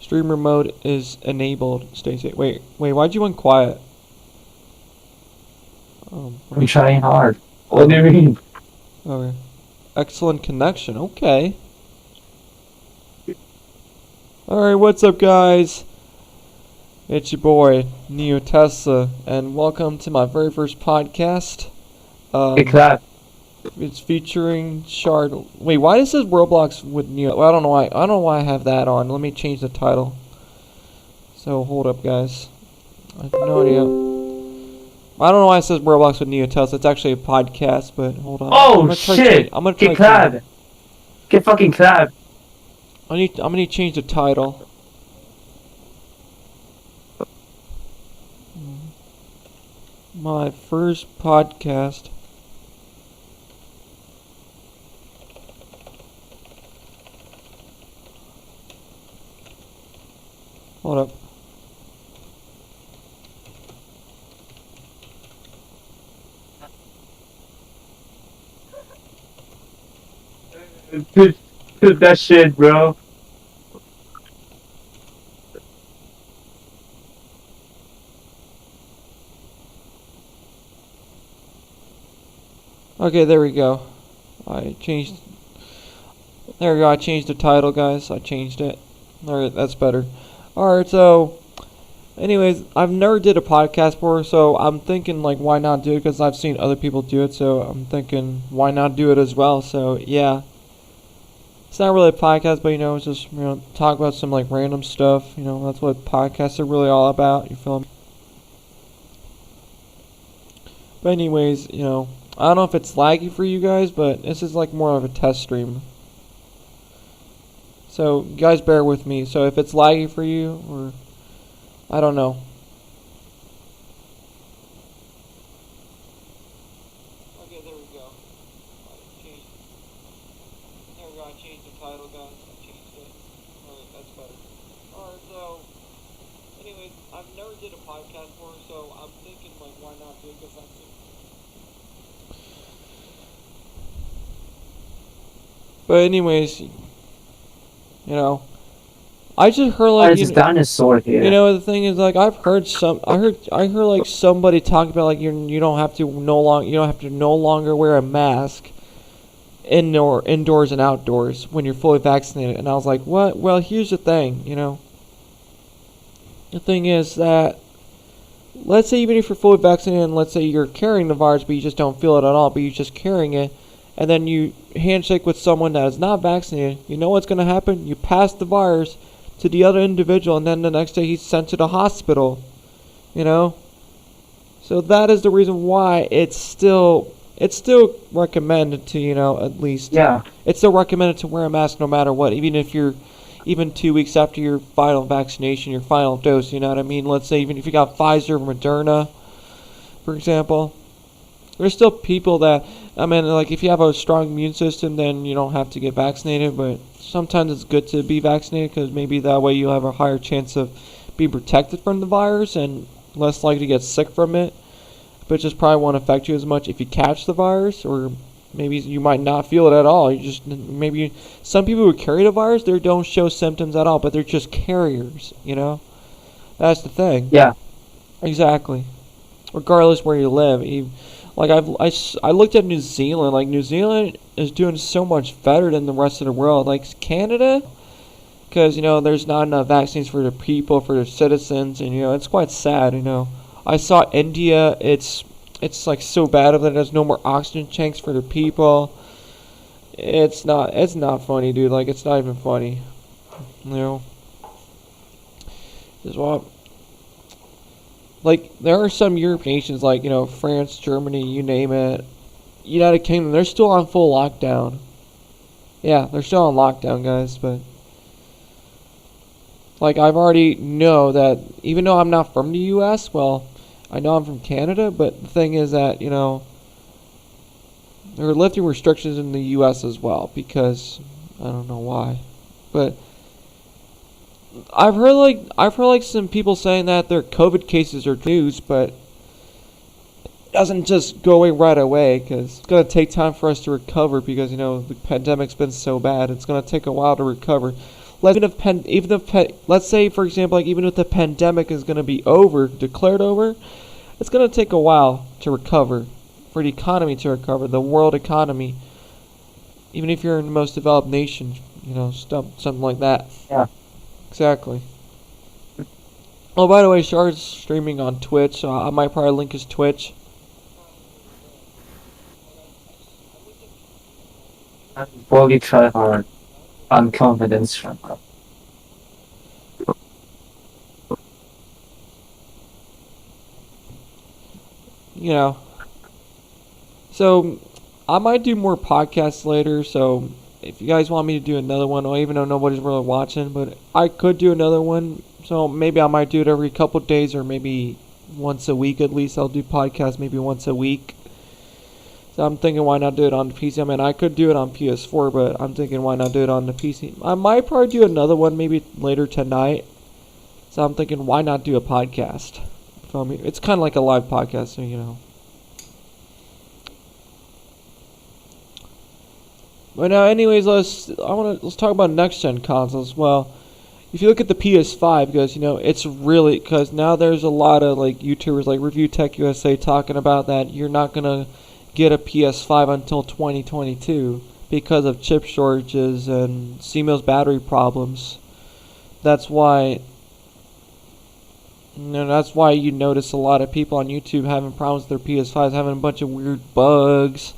Streamer mode is enabled. Stay safe. Wait, why'd you went quiet? I'm trying hard. What do you mean? Okay. Excellent connection. Okay. Alright, what's up, guys? It's your boy, Neo Tesla, and welcome to my very first podcast. It's featuring Shard. Wait, why does this Roblox with Neo? Well, I don't know why. I don't know why I have that on. Let me change the title. So hold up, guys. I have no idea. I don't know why it says Roblox with Neo Tesla. It's actually a podcast, but hold on. Oh shit! I'm gonna try. Get clapped. Get fucking clapped. I'm gonna change the title. My first podcast. Hold up. Dude, that shit, bro. Okay, there we go. There we go. I changed the title, guys. I changed it. Alright, that's better. Alright, so anyways, I've never did a podcast before, so I'm thinking, like, why not do it? Because I've seen other people do it, so I'm thinking, why not do it as well? So, yeah. It's not really a podcast, but, it's just, talk about some, like, random stuff. That's what podcasts are really all about. You feel me? But anyways, I don't know if it's laggy for you guys, but this is, like, more of a test stream. So, guys, bear with me. So, if it's laggy for you, or I don't know. Okay, there we go. There we go. I changed the title, guys. I changed it. Alright, that's better. Alright, so, anyways, I've never did a podcast before, so I'm thinking, like, why not do it? Because that's it. But anyways, I just heard, like, There's a dinosaur here. The thing is, like, I heard like somebody talk about, like, you don't have to no longer wear a mask indoors and outdoors when you're fully vaccinated. And I was like, what? Well, here's the thing, The thing is that, let's say even if you're fully vaccinated, and let's say you're carrying the virus, but you just don't feel it at all, but you're just carrying it, and then you handshake with someone that is not vaccinated, you know what's going to happen? You pass the virus to the other individual, and then the next day he's sent to the hospital. So that is the reason why it's still recommended to, at least. Yeah. It's still recommended to wear a mask no matter what, even 2 weeks after your final vaccination, your final dose, you know what I mean? Let's say even if you got Pfizer or Moderna, for example. There's still people that, like, if you have a strong immune system, then you don't have to get vaccinated, but sometimes it's good to be vaccinated because maybe that way you'll have a higher chance of being protected from the virus and less likely to get sick from it, but it just probably won't affect you as much if you catch the virus, or maybe you might not feel it at all. Maybe some people who carry the virus, they don't show symptoms at all, but they're just carriers, That's the thing. Yeah. Exactly. Regardless where you live. Like, I looked at New Zealand. Like, New Zealand is doing so much better than the rest of the world. Like, Canada, because, there's not enough vaccines for their people, for their citizens, and, it's quite sad, I saw India, it's like, so bad that there's no more oxygen tanks for their people. It's not funny, dude. Like, it's not even funny. Just what? Like, there are some European nations, like, France, Germany, you name it, United Kingdom, they're still on full lockdown. Yeah, they're still on lockdown, guys, but, like, I've already know that, even though I'm not from the U.S., well, I know I'm from Canada, but the thing is that, they're lifting restrictions in the U.S. as well, because, I don't know why, but I've heard like some people saying that their COVID cases are news, but it doesn't just go away right away, because it's gonna take time for us to recover, because the pandemic's been so bad. It's gonna take a while to recover. Let's say, for example, like even if the pandemic is going to be declared over, it's going to take a while to recover, for the economy to recover, the world economy. Even if you're in the most developed nation, something like that. Yeah. Exactly. Oh, by the way, Shard's streaming on Twitch, so I might probably link his Twitch. Bogey try hard on confidence. So I might do more podcasts later, so if you guys want me to do another one, even though nobody's really watching, but I could do another one, so maybe I might do it every couple days or maybe once a week at least. I'll do podcasts maybe once a week. So I'm thinking why not do it on the PC? I mean, I could do it on PS4, but I'm thinking why not do it on the PC? I might probably do another one maybe later tonight. So I'm thinking why not do a podcast? Feel me? It's kind of like a live podcast, so But now, anyways, let's talk about next gen consoles. Well, if you look at the PS5, because now there's a lot of like YouTubers like Review Tech USA talking about that you're not gonna get a PS5 until 2022 because of chip shortages and CMOS battery problems. That's why you notice a lot of people on YouTube having problems with their PS5s, having a bunch of weird bugs,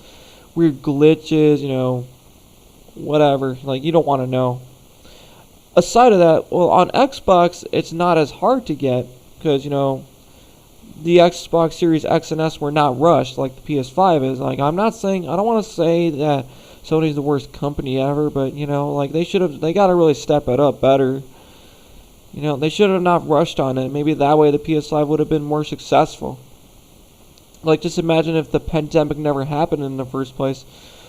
weird glitches, whatever. Like, you don't want to know. Aside of that, well, on Xbox, it's not as hard to get because, the Xbox Series X and S were not rushed like the PS5 is. Like, I don't want to say that Sony's the worst company ever, but, they got to really step it up better. They should have not rushed on it. Maybe that way the PS5 would have been more successful. Like, just imagine if the pandemic never happened in the first place.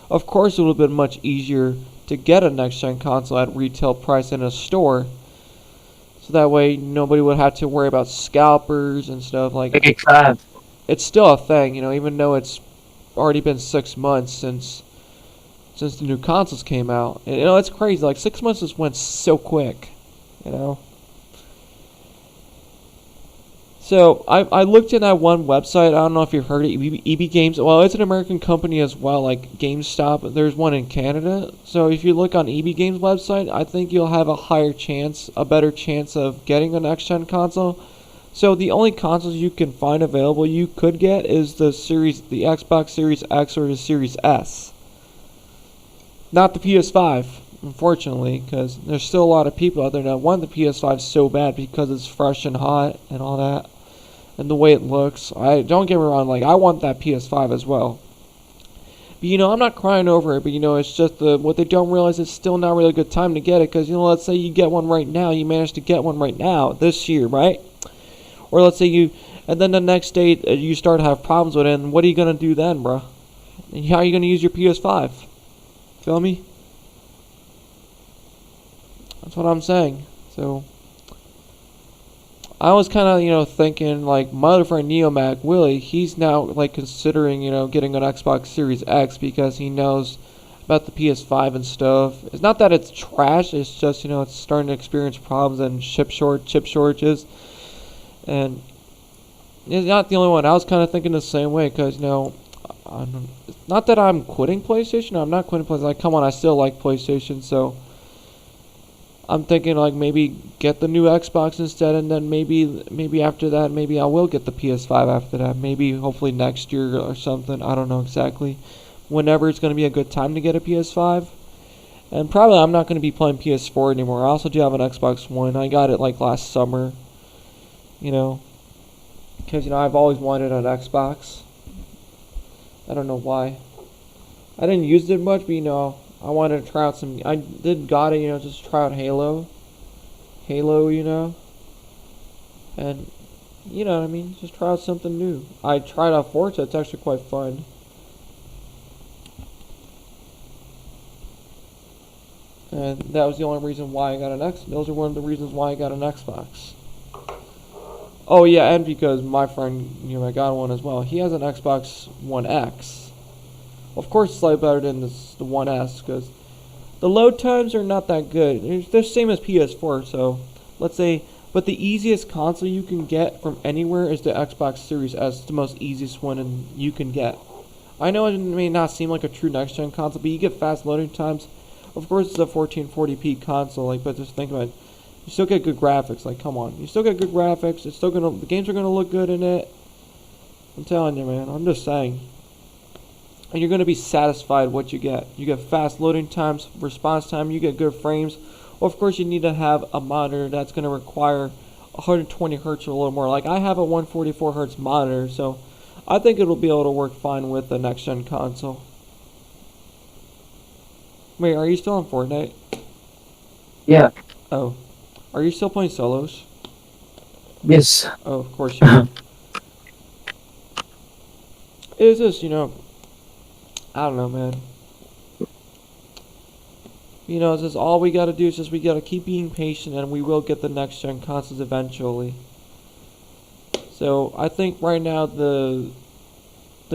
Of course, it would have been much easier to get a next-gen console at retail price in a store. So that way, nobody would have to worry about scalpers and stuff. Like, it's still a thing, even though it's already been 6 months since the new consoles came out. And, it's crazy. Like, 6 months just went so quick, So I looked in that one website. I don't know if you've heard it, EB Games. Well, it's an American company as well, like GameStop. There's one in Canada. So if you look on EB Games website, I think you'll have a better chance of getting a next-gen console. So the only consoles you can find available you could get is the Xbox Series X or the Series S. Not the PS5, unfortunately, because there's still a lot of people out there that want the PS5 so bad because it's fresh and hot and all that. And the way it looks. Don't get me wrong, like, I want that PS5 as well. But, I'm not crying over it, but, it's just what they don't realize is still not really a good time to get it. Because, let's say you get one right now, you manage to get one right now, this year, right? Or let's say and then the next day you start to have problems with it, and what are you going to do then, bro? And how are you going to use your PS5? Feel me? That's what I'm saying. So I was kind of, thinking, like, my other friend Neomac, Willie, he's now, like, considering, getting an Xbox Series X because he knows about the PS5 and stuff. It's not that it's trash, it's just, it's starting to experience problems and chip shortages. And it's not the only one. I was kind of thinking the same way because, not that I'm quitting PlayStation. I'm not quitting PlayStation. Like, come on, I still like PlayStation, so I'm thinking, like, maybe get the new Xbox instead, and then maybe after that, maybe I will get the PS5 after that. Maybe, hopefully next year or something. I don't know exactly. Whenever it's going to be a good time to get a PS5. And probably I'm not going to be playing PS4 anymore. I also do have an Xbox One. I got it, like, last summer. Because, I've always wanted an Xbox. I don't know why. I didn't use it much, but, I wanted to try out I got it, just try out Halo. And, what I mean? Just try out something new. I tried out Forza, it's actually quite fun. And that was the only reason why I got an Xbox. Those are one of the reasons why I got an Xbox. Oh, yeah, and because my friend, I got one as well. He has an Xbox One X. Of course, it's slightly better than the One S, because The load times are not that good. They're the same as PS4. So let's say, but the easiest console you can get from anywhere is the Xbox Series S. It's the most easiest one and you can get. I know it may not seem like a true next gen console, but you get fast loading times. Of course, it's a 1440p console, like, but just think about it. You still get good graphics. Like, come on, you still get good graphics. It's still the games are gonna look good in it. I'm telling you, man. I'm just saying. And you're gonna be satisfied with what you get. You get fast loading times, response time. You get good frames. Well, of course, you need to have a monitor that's gonna require 120 hertz or a little more. Like, I have a 144 hertz monitor, so I think it'll be able to work fine with the next gen console. Wait, are you still on Fortnite? Yeah. Oh. Are you still playing solos? Yes. Oh, of course you are. It's just, I don't know, man. It's just all we gotta do is just we gotta keep being patient and we will get the next gen consoles eventually. So, I think right now the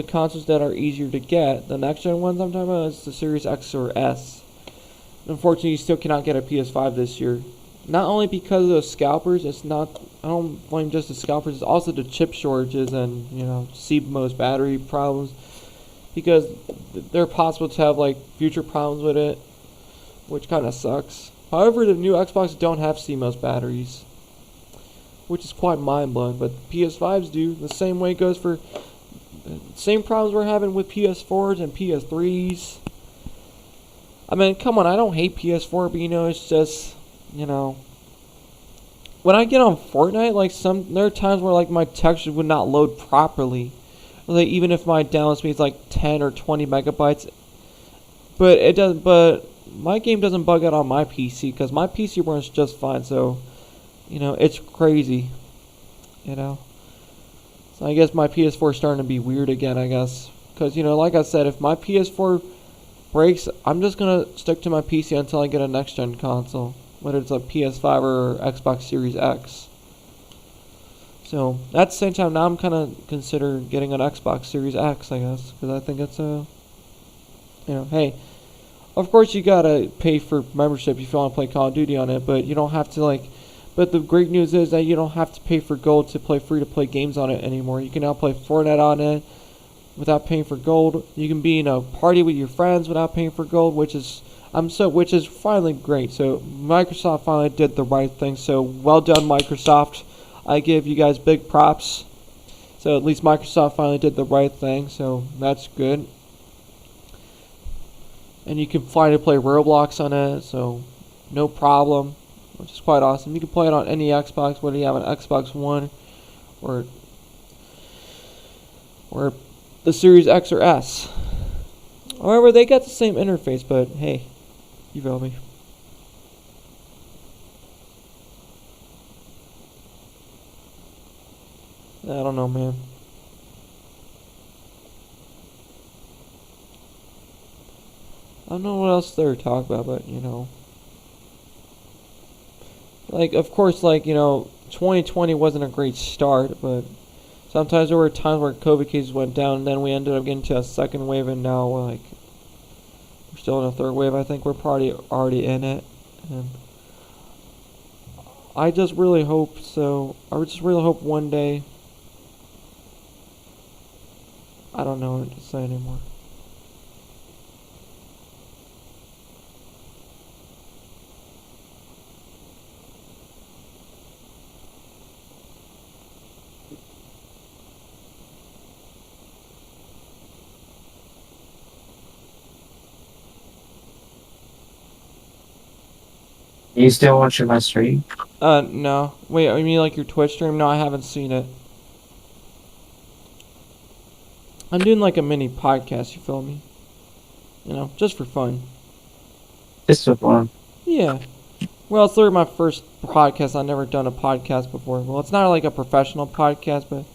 consoles that are easier to get, the next gen ones I'm talking about, is the Series X or S. Unfortunately, you still cannot get a PS5 this year. Not only because of those scalpers, I don't blame just the scalpers, it's also the chip shortages and, CMOS battery problems. Because they're possible to have, like, future problems with it, which kind of sucks. However, the new Xbox don't have CMOS batteries, which is quite mind-blowing, but PS5s do. The same way it goes for same problems we're having with PS4s and PS3s. I mean, come on, I don't hate PS4, but it's just, when I get on Fortnite, like there are times where like my textures would not load properly. Like even if my download speed is like 10 or 20 megabytes, but it doesn't. But my game doesn't bug out on my PC because my PC runs just fine. So, it's crazy. So I guess my PS4 is starting to be weird again. I guess because like I said, if my PS4 breaks, I'm just gonna stick to my PC until I get a next gen console, whether it's a PS5 or Xbox Series X. So at the same time, now I'm kind of considering getting an Xbox Series X, I guess, because I think it's hey, of course you gotta pay for membership if you want to play Call of Duty on it, but you don't have to But the great news is that you don't have to pay for gold to play free-to-play games on it anymore. You can now play Fortnite on it without paying for gold. You can be in a party with your friends without paying for gold, which is finally great. So Microsoft finally did the right thing. So well done, Microsoft. I give you guys big props. So at least Microsoft finally did the right thing. So that's good. And you can finally play Roblox on it. So no problem, which is quite awesome. You can play it on any Xbox, whether you have an Xbox One or the Series X or S. However, they got the same interface, but hey, you feel me. I don't know, man. I don't know what else they're talking about, but of course, 2020 wasn't a great start, but sometimes there were times where COVID cases went down, and then we ended up getting to a second wave, and now we're still in a third wave. I think we're probably already in it, and I just really hope so. I just really hope one day. I don't know what to say anymore. You still watching my stream? No. Wait, you mean like your Twitch stream? No, I haven't seen it. I'm doing like a mini podcast, you feel me? Just for fun. Just for fun. Yeah. Well, it's literally my first podcast. I've never done a podcast before. Well, it's not like a professional podcast, but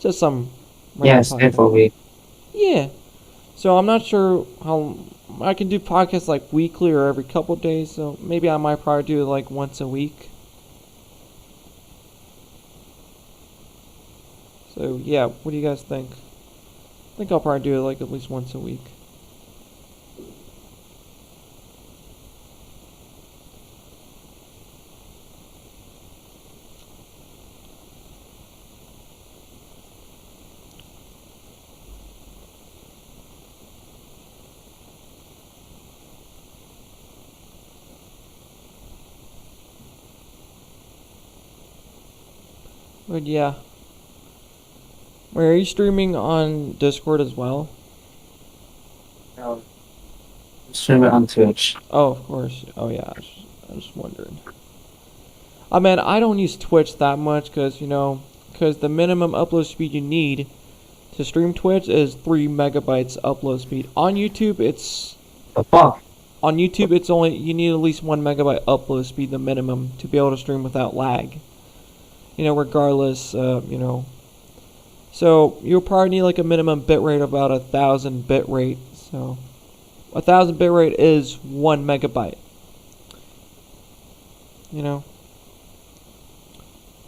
just some Yeah, random it's podcast. for week. Yeah. So I'm not sure how I can do podcasts like weekly or every couple days. So maybe I might probably do it like once a week. So yeah, what do you guys think? I think I'll probably do it like at least once a week. But yeah. Wait, are you streaming on Discord as well? No, stream it on Twitch. Oh, of course. Oh yeah, I was wondering. I mean, I don't use Twitch that much because the minimum upload speed you need to stream Twitch is 3 megabytes upload speed. The fuck? On YouTube it's only you need at least 1 megabyte upload speed, the minimum, to be able to stream without lag. Regardless, So you'll probably need like a minimum bitrate of about 1,000 bitrate. So 1,000 bitrate is 1 megabyte.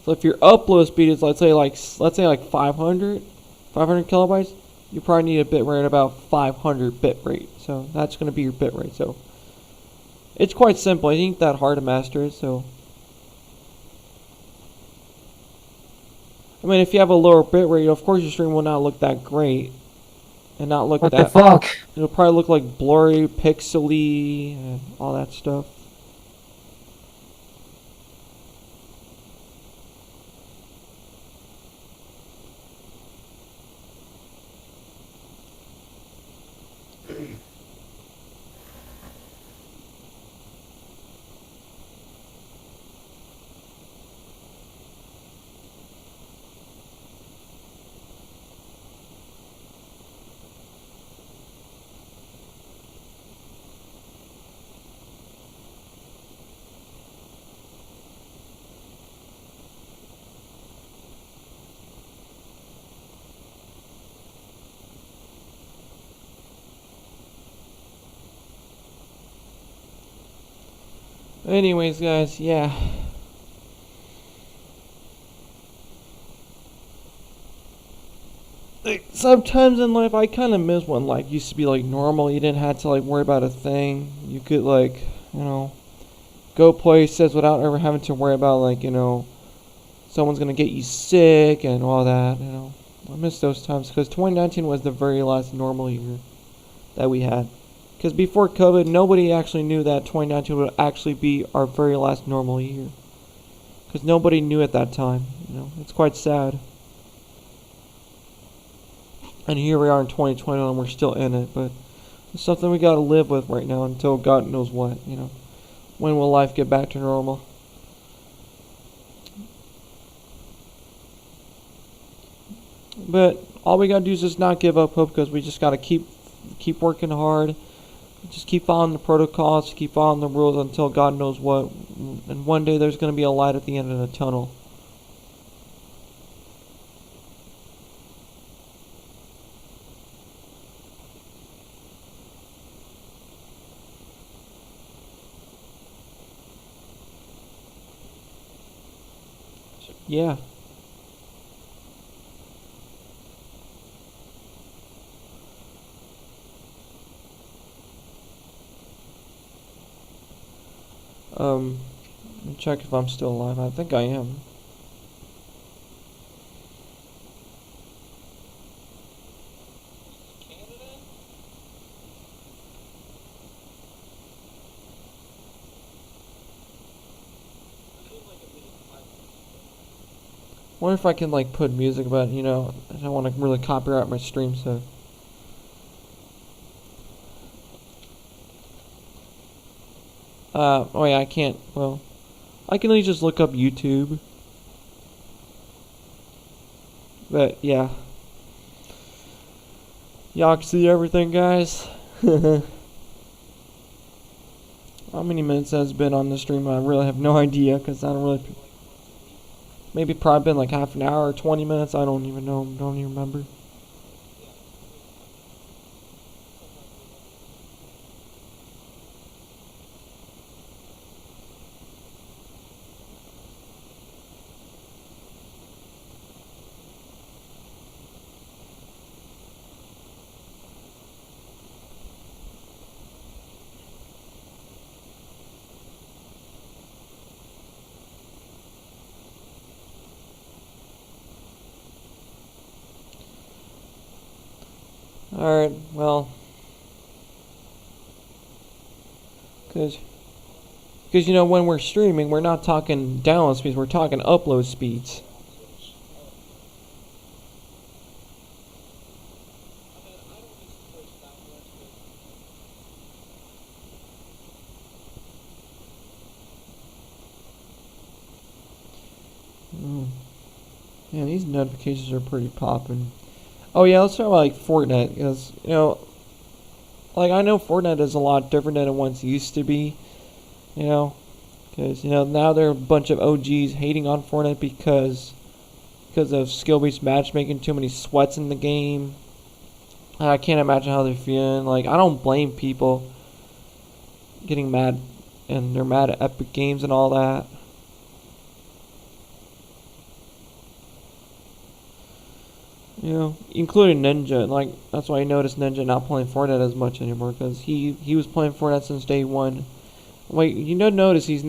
So if your upload speed is let's say like 500 kilobytes, you probably need a bit rate about 500 bit rate. So that's going to be your bit rate. So it's quite simple. It ain't that hard to master it. So I mean, if you have a lower bit rate, of course your stream will not look that great, and not look What that. the fuck? It'll probably look like blurry, pixely, and all that stuff. Anyways, guys, yeah. Like, sometimes in life, I kind of miss when life used to be like normal. You didn't have to like worry about a thing. You could go places without ever having to worry about someone's gonna get you sick and all that. I miss those times because 2019 was the very last normal year that we had. Because before COVID, nobody actually knew that 2019 would actually be our very last normal year. Because nobody knew at that time. It's quite sad. And here we are in 2020 and we're still in it. But it's something we gotta live with right now until God knows what. When will life get back to normal? But all we gotta do is just not give up hope, because we just gotta keep working hard. Just keep following the protocols, keep following the rules until God knows what. And one day there's going to be a light at the end of the tunnel. Yeah. Let me check if I'm still alive. I think I am. Wonder if I can put music, but I don't want to really copyright my stream, so. Oh yeah, I can't. Well, I can at least just look up YouTube. But yeah, y'all can see everything, guys. How many minutes has been on the stream? I really have no idea, because I don't really. Maybe probably been like half an hour or 20 minutes. I don't even know. Don't even remember. Alright, well, because when we're streaming, we're not talking download speeds, we're talking upload speeds. Yeah, these notifications are pretty popping. Oh yeah, let's talk about like Fortnite, because like I know Fortnite is a lot different than it once used to be. You know, because now there are a bunch of OGs hating on Fortnite because of skill-based matchmaking, too many sweats in the game. I can't imagine how they're feeling. Like I don't blame people getting mad, and they're mad at Epic Games and all that. Including Ninja. Like that's why I noticed Ninja not playing Fortnite as much anymore because he was playing Fortnite since day one. Wait, notice he's